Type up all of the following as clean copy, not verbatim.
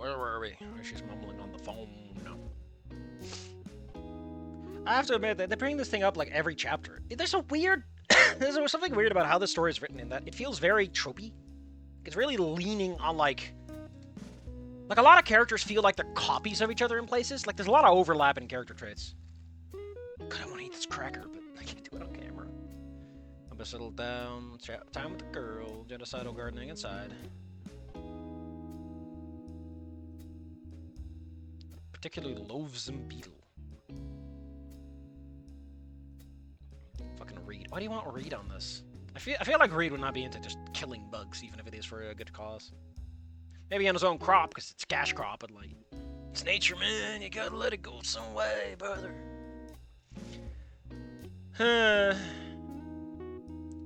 Where were we? She's mumbling on the phone. I have to admit that they bring this thing up like every chapter. There's a weird... there's something weird about how the story is written in that it feels very tropey. It's really leaning on like a lot of characters feel like they're copies of each other in places. Like there's a lot of overlap in character traits. God, I want to eat this cracker, but I can't do it on camera. I'm gonna settle down, time with the girl, genocidal gardening inside. Particularly loathsome beetle. Fucking Reed. Why do you want Reed on this? I feel like Reed would not be into just killing bugs, even if it is for a good cause. Maybe on his own crop, because it's a cash crop, but like, it's nature, man. You gotta let it go some way, brother.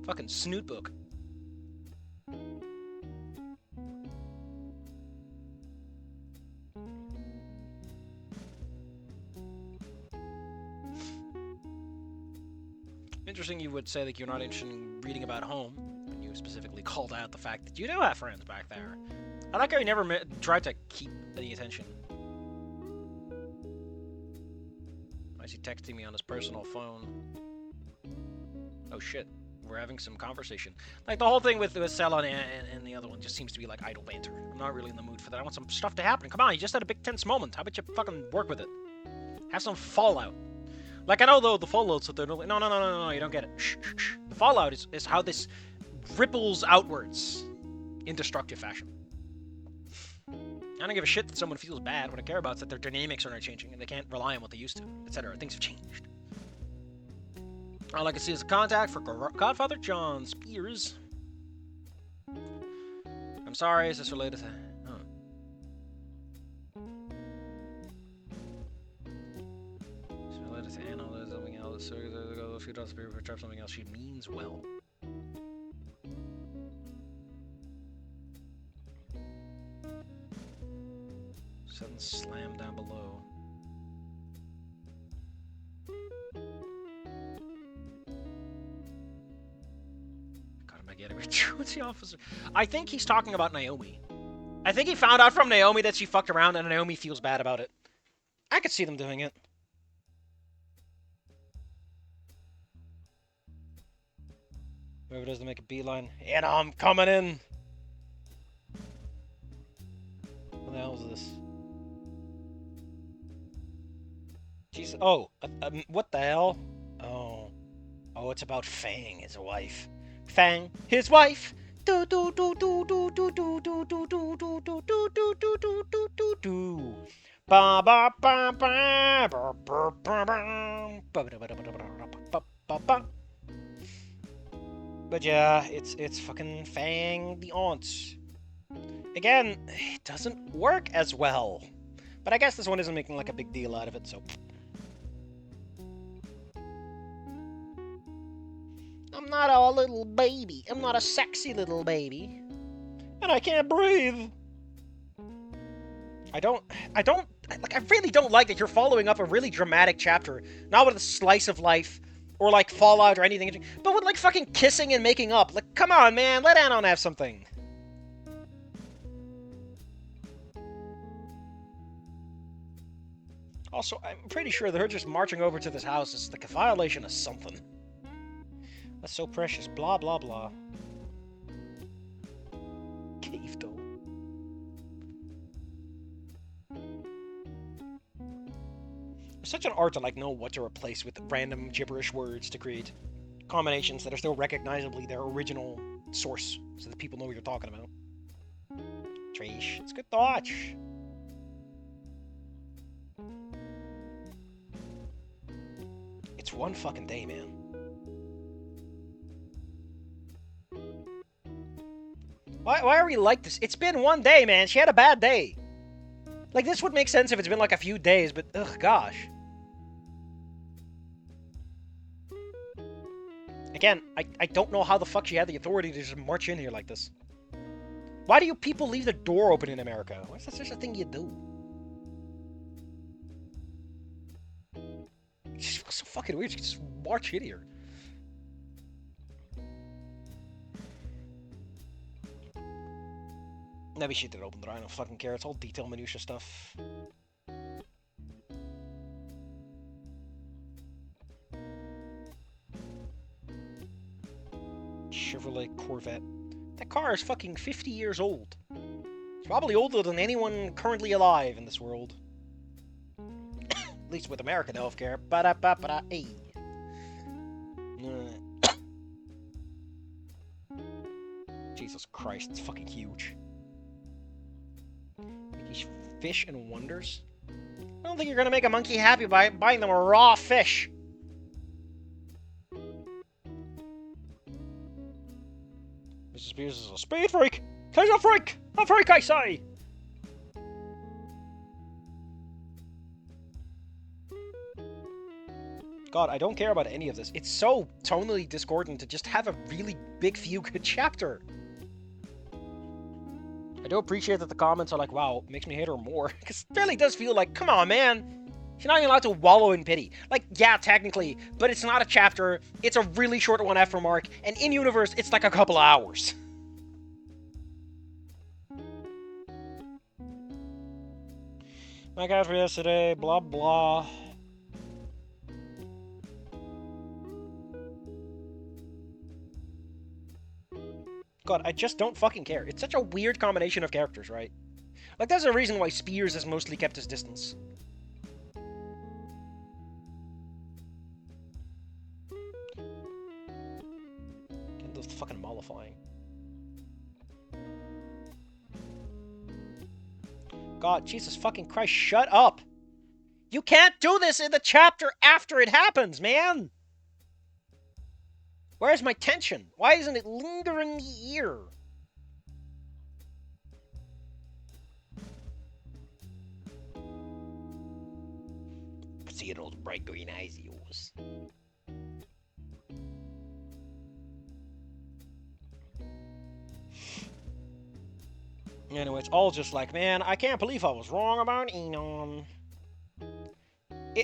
Fucking Snoot book. Interesting you would say that you're not interested in reading about home, when you specifically called out the fact that you do have friends back there. I like how you never tried to keep the attention. Why is he texting me on his personal phone? Oh shit, we're having some conversation. Like the whole thing with Sella and the other one just seems to be like idle banter. I'm not really in the mood for that. I want some stuff to happen. Come on, you just had a big tense moment. How about you fucking work with it? Have some fallout. Like, I know, though, the fallout's that they're... No, you don't get it. Shh. The fallout is how this ripples outwards in destructive fashion. I don't give a shit that someone feels bad. What I care about is that their dynamics are not changing, and they can't rely on what they used to, etc. Things have changed. All I can see is a contact for Godfather John Spears. I'm sorry, is this related to... If you don't spirit trap something else, she means well. Sudden slam down below. God, am I getting it? What's the officer? I think he's talking about Naomi. I think he found out from Naomi that she fucked around and Naomi feels bad about it. I could see them doing it. Whoever does to make a beeline. And I'm coming in! What the hell is this? Jesus. Oh, what the hell? Oh. Oh, it's about Fang, his wife. Fang, his wife! Do do do do do do do do do do do do do do do do do do do. Ba ba ba ba ba ba ba ba ba ba. But yeah, it's fucking Fang the aunt. Again, it doesn't work as well. But I guess this one isn't making like a big deal out of it, so. I'm not a little baby. I'm not a sexy little baby. And I can't breathe. I really don't like that you're following up a really dramatic chapter, not with a slice of life, or like Fallout or anything, but with like fucking kissing and making up. Like, come on, man, let Anon have something. Also, I'm pretty sure that her just marching over to this house is like a violation of something. That's so precious, blah blah blah. Cave though. It's such an art to like know what to replace with random gibberish words to create combinations that are still recognizably their original source, so that people know what you're talking about. Trish, it's good to watch. It's one fucking day, man. Why are we like this? It's been one day, man. She had a bad day. Like, this would make sense if it's been like a few days, but ugh, gosh. Again, I don't know how the fuck she had the authority to just march in here like this. Why do you people leave the door open in America? Why is that such a thing you do? It just feels so fucking weird. You can just march in here. Maybe she did open the door. I don't fucking care. It's all detail minutia stuff. Chevrolet Corvette. That car is fucking 50 years old. It's probably older than anyone currently alive in this world. At least with American healthcare. Ba-da-ba-ba-da-ay. Jesus Christ, it's fucking huge. These fish and wonders? I don't think you're gonna make a monkey happy by buying them a raw fish. Mrs. Spears is a speed freak! He's a freak! A freak, I say! God, I don't care about any of this. It's so tonally discordant to just have a really big feel-good chapter. I do appreciate that the comments are like, wow, it makes me hate her more. Because it really does feel like, come on, man. She's not even allowed to wallow in pity. Like, yeah, technically, but it's not a chapter. It's a really short one after Mark. And in-universe, it's like a couple of hours. My God, for yesterday, blah, blah. God, I just don't fucking care. It's such a weird combination of characters, right? Like, there's a reason why Spears has mostly kept his distance. Get those fucking mollifying. God, Jesus fucking Christ, shut up! You can't do this in the chapter after it happens, man! Where's my tension? Why isn't it lingering in the ear? I see those bright green eyes of yours. Anyway, it's all just like, man, I can't believe I was wrong about Enon.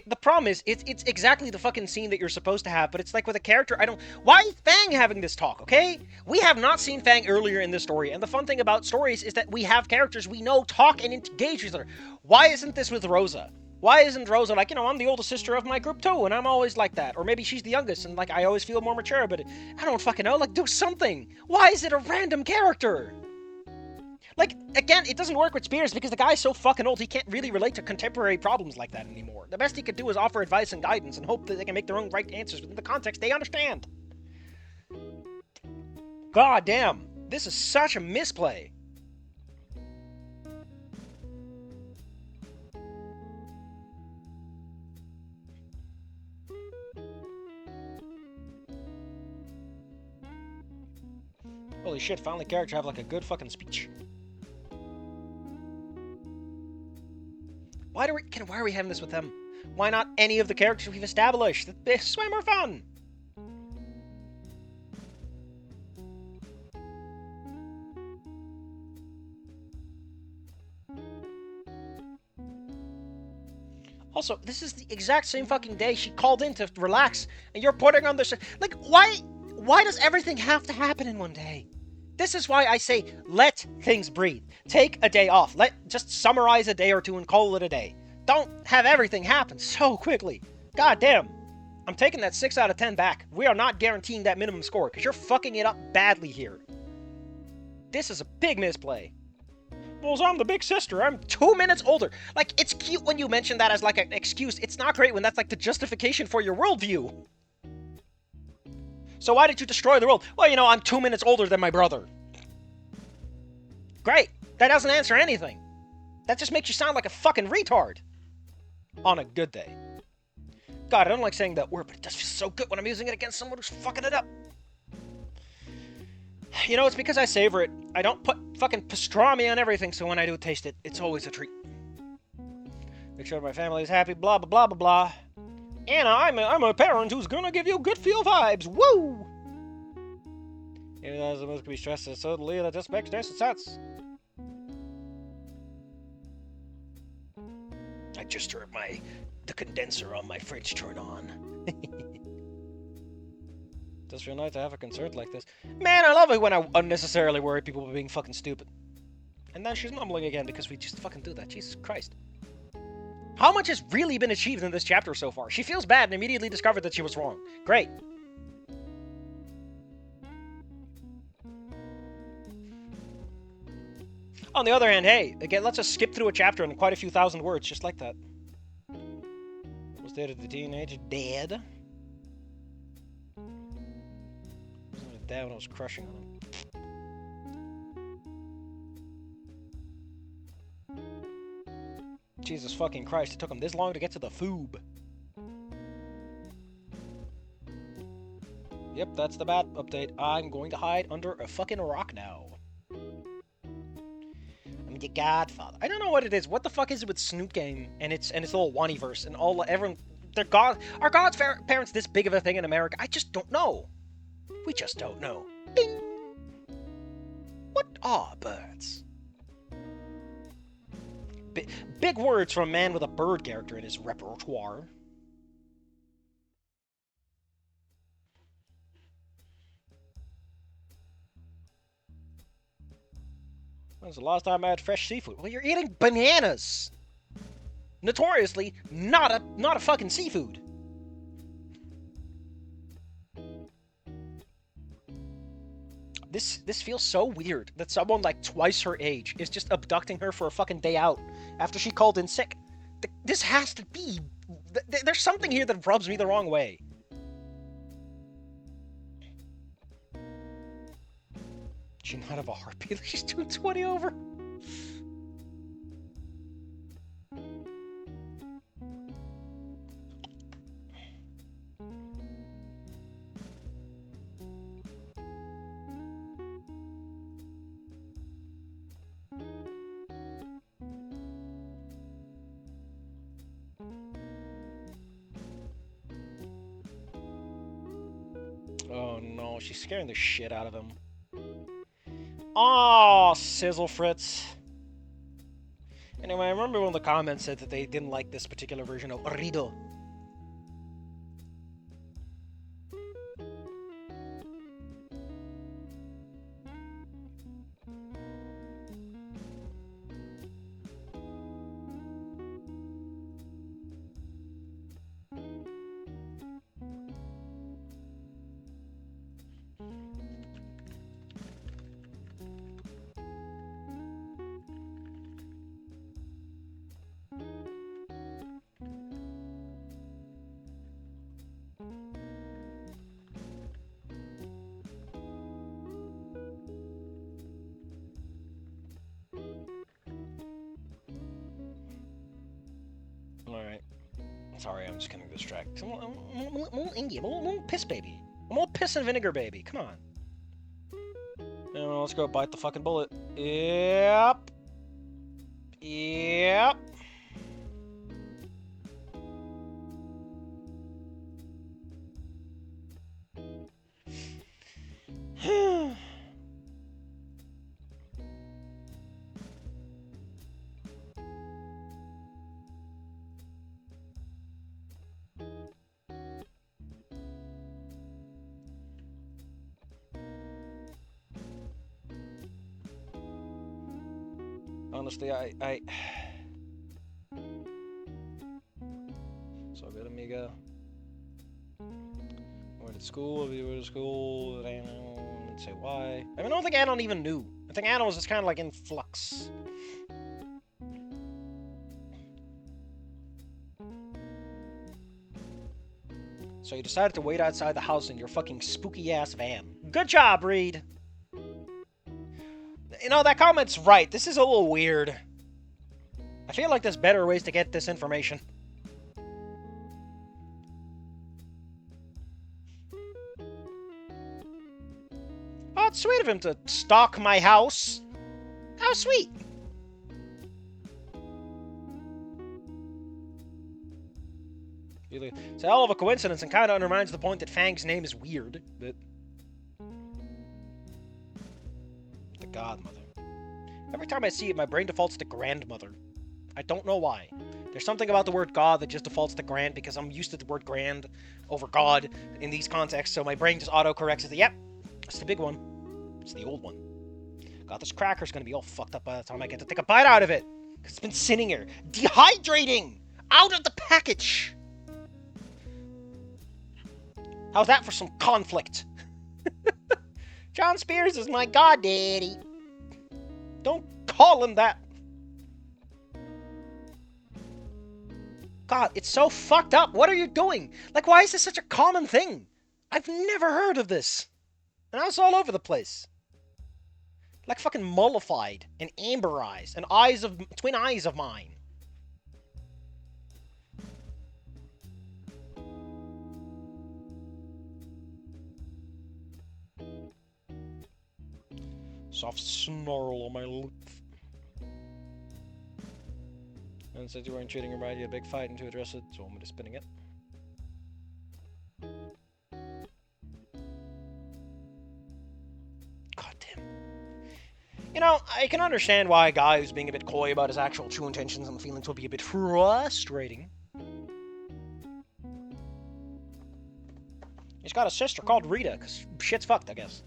The problem is, it's exactly the fucking scene that you're supposed to have, but it's like with a character, why is Fang having this talk, okay? We have not seen Fang earlier in this story, and the fun thing about stories is that we have characters we know talk and engage with each other. Why isn't this with Rosa? Why isn't Rosa like, I'm the oldest sister of my group too, and I'm always like that? Or maybe she's the youngest, and like, I always feel more mature, but I don't fucking know, like, do something! Why is it a random character? Like, again, it doesn't work with Spears because the guy's so fucking old he can't really relate to contemporary problems like that anymore. The best he could do is offer advice and guidance and hope that they can make their own right answers within the context they understand. God damn, this is such a misplay. Holy shit, finally characters have like a good fucking speech. Why are we having this with them? Why not any of the characters we've established? This is way more fun! Also, this is the exact same fucking day she called in to relax, and you're putting on this... Like, why does everything have to happen in one day? This is why I say, let things breathe. Take a day off. Just summarize a day or two and call it a day. Don't have everything happen so quickly. God damn. I'm taking that 6 out of 10 back. We are not guaranteeing that minimum score, because you're fucking it up badly here. This is a big misplay. Well, I'm the big sister. I'm 2 minutes older. Like, it's cute when you mention that as, like, an excuse. It's not great when that's, like, the justification for your worldview. So why did you destroy the world? Well, I'm 2 minutes older than my brother. Great. That doesn't answer anything. That just makes you sound like a fucking retard. On a good day. God, I don't like saying that word, but it does feel so good when I'm using it against someone who's fucking it up. It's because I savor it. I don't put fucking pastrami on everything, so when I do taste it, it's always a treat. Make sure my family is happy, blah, blah, blah, blah, blah. Anna, I'm a parent who's gonna give you good feel vibes. Woo! Even though the most could be stressed so totally that just makes no sense. I just heard the condenser on my fridge turn on. Does feel nice to have a concert like this. Man, I love it when I unnecessarily worry people about being fucking stupid. I And then she's mumbling again because we just fucking do that. Jesus Christ. How much has really been achieved in this chapter so far? She feels bad and immediately discovered that she was wrong. Great. On the other hand, hey, again, let's just skip through a chapter in quite a few thousand words, just like that. Was there the teenager dead? Wasn't it dead when I was crushing on him? Jesus fucking Christ, it took him this long to get to the foob. Yep, that's the bat update. I'm going to hide under a fucking rock now. I'm the Godfather. I don't know what it is. What the fuck is it with Snoot game and its little Waniverse and all everyone? Are God's parents this big of a thing in America? I just don't know. We just don't know. Ding. What are birds? Big words from a man with a bird character in his repertoire. When's the last time I had fresh seafood? Well, you're eating bananas! Notoriously, not a fucking seafood. This feels so weird that someone like twice her age is just abducting her for a fucking day out after she called in sick. This has to be... There's something here that rubs me the wrong way. She not have a heartbeat? She's doing 20 over. Oh no, she's scaring the shit out of him. Oh, sizzle Fritz. Anyway, I remember one of the comments said that they didn't like this particular version of Rido. Alright. Sorry, I'm just getting distracted. I'm a little Ingy. I'm a little piss baby. I'm a little piss and vinegar baby. Come on. Let's go bite the fucking bullet. Yep. Yep. Honestly, I... So good, amiga. Went to school, we went to school, I didn't say why. I don't think Anon even knew. I think Anon was just kind of like in flux. So you decided to wait outside the house in your fucking spooky-ass van. Good job, Reed! You know, that comment's right. This is a little weird. I feel like there's better ways to get this information. Oh, it's sweet of him to stalk my house. How sweet. It's a hell of a coincidence and kind of undermines the point that Fang's name is weird, but... The godmother. Every time I see it, my brain defaults to grandmother. I don't know why. There's something about the word God that just defaults to grand because I'm used to the word grand over God in these contexts, so my brain just auto-corrects to the, yep, it's the big one. It's the old one. God, this cracker's gonna be all fucked up by the time I get to take a bite out of it. Because it's been sitting here, dehydrating, out of the package. How's that for some conflict? John Spears is my goddaddy. Don't call him that. God, it's so fucked up. What are you doing? Like, why is this such a common thing? I've never heard of this. And now it's all over the place. Like fucking mollified and amberized and twin eyes of mine. Soft snarl on my lip. And since you weren't treating him right, you had a big fight, and to address it, so I'm just spinning it. God damn. You know, I can understand why a guy who's being a bit coy about his actual true intentions and feelings will be a bit frustrating. He's got a sister called Rita, because shit's fucked, I guess.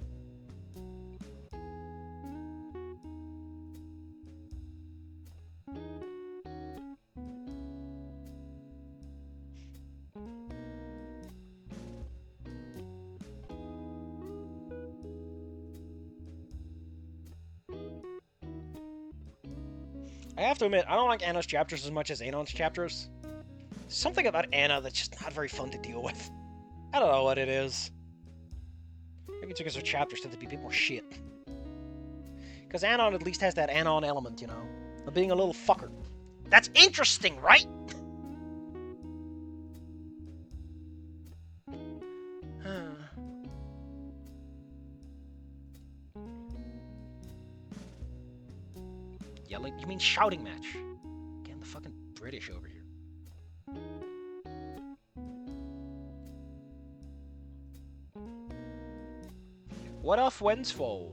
I have to admit, I don't like Anna's chapters as much as Anon's chapters. There's something about Anna that's just not very fun to deal with. I don't know what it is. Maybe it's because her chapters tend to be a bit more shit. Because Anon at least has that Anon element, you know? Of being a little fucker. That's interesting, right? Yelling? You mean shouting match? Again, the fucking British over here. What off Wensfo?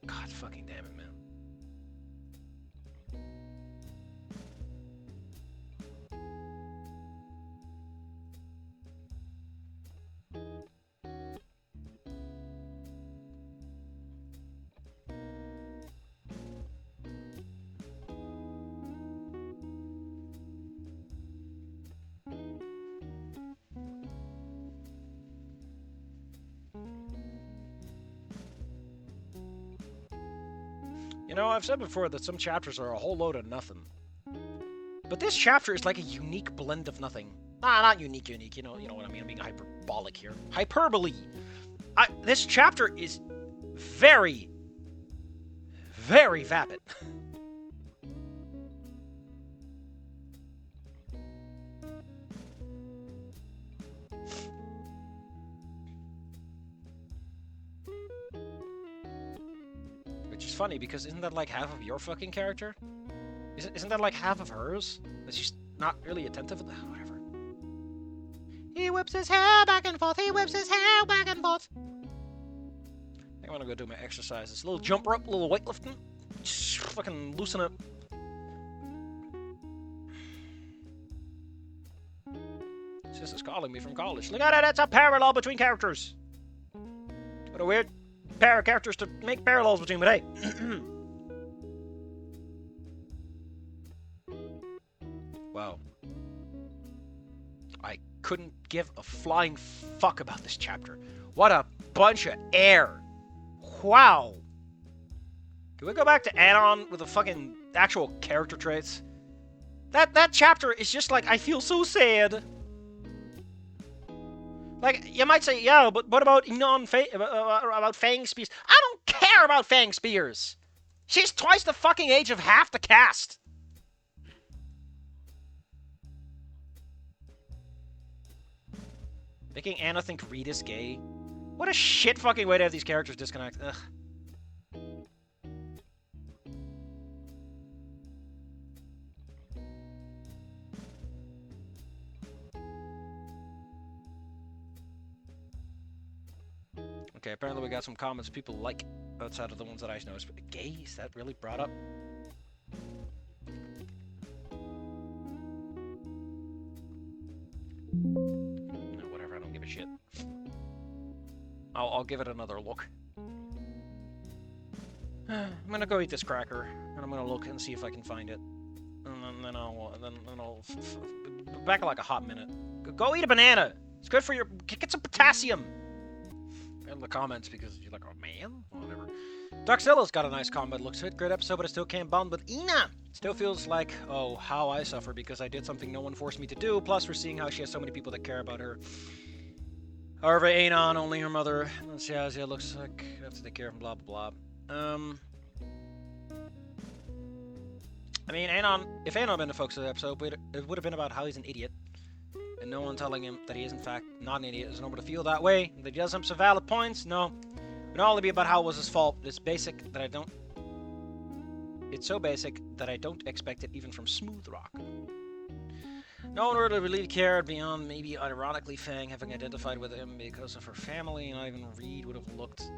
God fucking damn it, man. You know, I've said before that some chapters are a whole load of nothing. But this chapter is like a unique blend of nothing. Nah, not unique, you know what I mean? I'm being hyperbolic here. Hyperbole! This chapter is very, very vapid. Which is funny, because isn't that like half of your fucking character? Isn't that like half of hers? That she's not really attentive? Whatever. He whips his hair back and forth, he whips his hair back and forth. I think I'm gonna go do my exercises. A little jump rope, a little weightlifting. Just fucking loosen up. Sister's calling me from college. Look at it, that's a parallel between characters. What a weird pair of characters to make parallels between, but hey. Wow. I couldn't give a flying fuck about this chapter. What a bunch of air. Wow. Can we go back to Anon with the fucking actual character traits? That chapter is just like, I feel so sad. Like, you might say, yeah, but what about about Fang Spears? I don't care about Fang Spears. She's twice the fucking age of half the cast. Making Anna think Rita's gay. What a shit fucking way to have these characters disconnect. Ugh. Okay, apparently we got some comments people like outside of the ones that I noticed. But gay? Is that really brought up? No, whatever, I don't give a shit. I'll give it another look. I'm gonna go eat this cracker, and I'm gonna look and see if I can find it. And then I'll back in like a hot minute. Go eat a banana. It's good for your. Get some potassium. In the comments because you're like, oh man, whatever. Doxilla's got a nice comment. Looks good, great episode, but I still can't bond with Ina. Still feels like, oh, how I suffer because I did something no one forced me to do. Plus, we're seeing how she has so many people that care about her. However, Anon, only her mother. Let's see how it looks like. I have to take care of him, blah, blah, blah. I mean, Anon, if Anon had been the focus of the episode, it would have been about how he's an idiot. And no one telling him that he is, in fact, not an idiot. Is normal to feel that way. That he does have some valid points. No. It would only be about how it was his fault. It's basic that I don't... It's so basic that I don't expect it even from Smooth Rock. No one really cared beyond maybe ironically Fang having identified with him because of her family, and not even Reed would have looked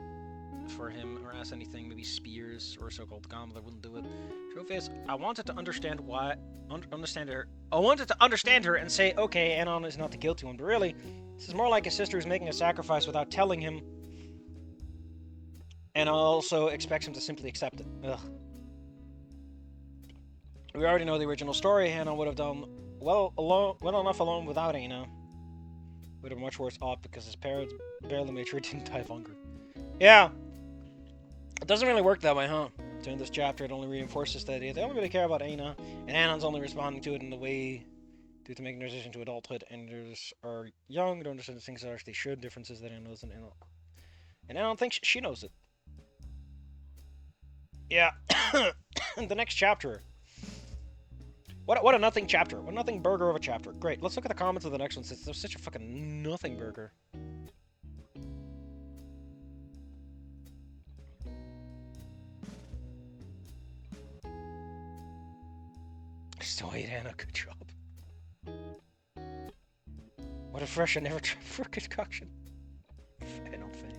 for him or asked anything. Maybe Spears or so-called Godmother wouldn't do it. Truth is, I wanted to understand why. Understand her. I wanted to understand her and say, okay, Anon is not the guilty one, but really, this is more like a sister who's making a sacrifice without telling him, and also expects him to simply accept it. Ugh. We already know the original story. Hannah would have done well enough alone without Anna. Would have been much worse off because his parents barely made sure he didn't die of hunger. Yeah. It doesn't really work that way, huh? During this chapter, it only reinforces the idea they only really care about Anna, and Annon's only responding to it in a way due to making a transition to adulthood, and others are young, don't understand the things that actually should, differences that Anna knows, and I don't think she knows it. Yeah. The next chapter. What a nothing chapter. What a nothing burger of a chapter. Great. Let's look at the comments of the next one since there's such a fucking nothing burger. Still hate Anna. Good job. What a fresh, I never tried for a concoction. I don't think.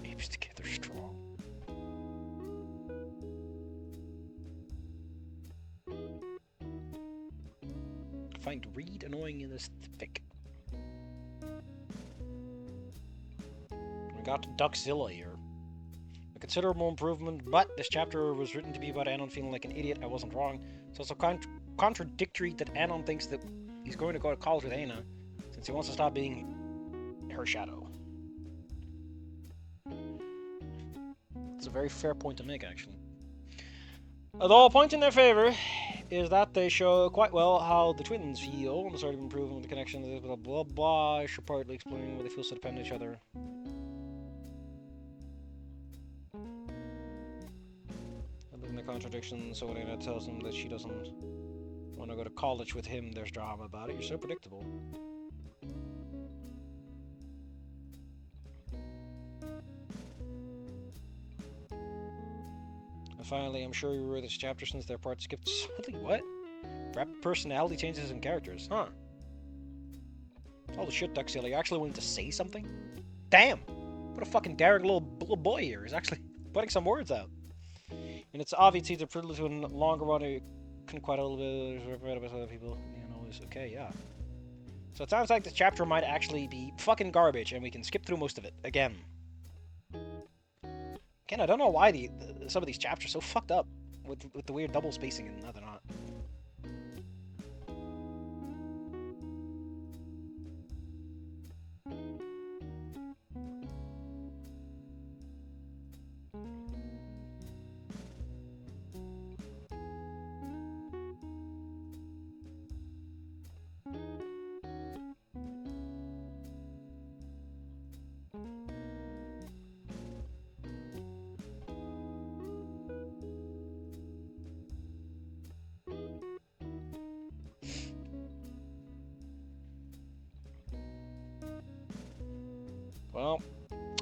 Apes together strong. Find Reed annoying in this fic. We got Duckzilla here. A considerable improvement, but this chapter was written to be about Anon feeling like an idiot. I wasn't wrong. It's also contradictory that Anon thinks that he's going to go to college with Anna, since he wants to stop being her shadow. It's a very fair point to make, actually. Although a point in their favor is that they show quite well how the twins feel and sort of improving with the connection, blah blah blah. I should partly explain why they feel so dependent on each other. I live in the contradiction, so when Anna tells him that she doesn't want to go to college with him, there's drama about it. You're so predictable. And finally, I'm sure you read this chapter since their part skipped slightly. What? Rapid personality changes in characters, huh? Holy shit, Duxilla, you actually wanted to say something? Damn! What a fucking daring little boy here. He's actually putting some words out. And it's obvious either privileged to a longer one or you couldn't quite a little bit read about other people. You know, it's okay, yeah. So it sounds like this chapter might actually be fucking garbage and we can skip through most of it again. Again, I don't know why some of these chapters are so fucked up with the weird double spacing and they're not. Well,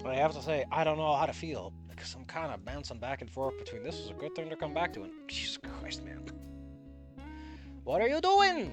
I have to say, I don't know how to feel, because I'm kind of bouncing back and forth between this is a good thing to come back to, and Jesus Christ, man. What are you doing?